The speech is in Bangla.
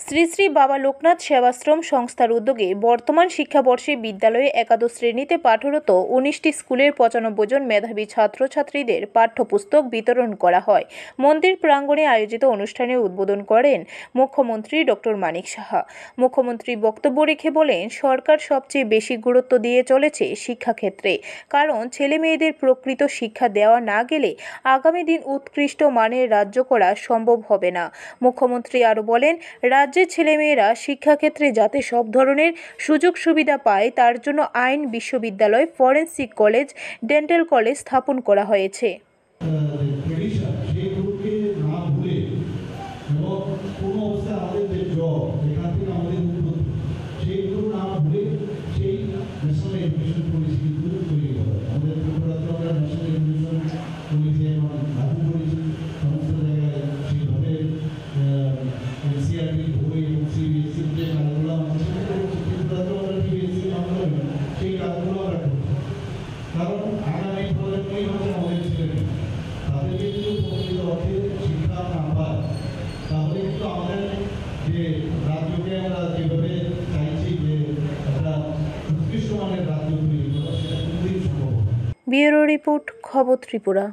শ্রী শ্রী বাবা লোকনাথ সেবাশ্রম সংস্থার উদ্যোগে বর্তমান শিক্ষাবর্ষে বিদ্যালয়ে একাদশ শ্রেণীতে পাঠরত 19টি স্কুলের 95 জন মেধাবী ছাত্রছাত্রীদের পাঠ্যপুস্তক বিতরণ করা হয়। মন্দির প্রাঙ্গণে আয়োজিত অনুষ্ঠানে উদ্বোধন করেন মুখ্যমন্ত্রী ডক্টর মানিক সাহা। মুখ্যমন্ত্রী বক্তব্য রেখে বলেন, সরকার সবচেয়ে বেশি গুরুত্ব দিয়ে চলেছে শিক্ষাক্ষেত্রে, কারণ ছেলে মেয়েদের প্রকৃত শিক্ষা দেওয়া না গেলে আগামী দিন উৎকৃষ্ট মানের রাজ্য করা সম্ভব হবে না। মুখ্যমন্ত্রী আরও বলেন, রাজ্যের ছেলেমেয়েরা শিক্ষাক্ষেত্রে যাতে সব ধরনের সুযোগ সুবিধা পায় তার জন্য আইন বিশ্ববিদ্যালয়, ফরেন্সিক কলেজ, ডেন্টাল কলেজ স্থাপন করা হয়েছে। কারণ আগামী প্রজন্মই হচ্ছে আমাদের ছেলেমেয়ে, তাদেরকে যদি প্রকৃত অর্থে শিক্ষা না পায় তাহলে কিন্তু আমাদের যে রাজ্যকে আমরা যেভাবে চাইছি যে একটা উৎকৃষ্ট মানের রাজ্য তৈরি করা, সেটা কোনোদিন সম্ভব হবে না। ব্যুরো রিপোর্ট, খবর ত্রিপুরা।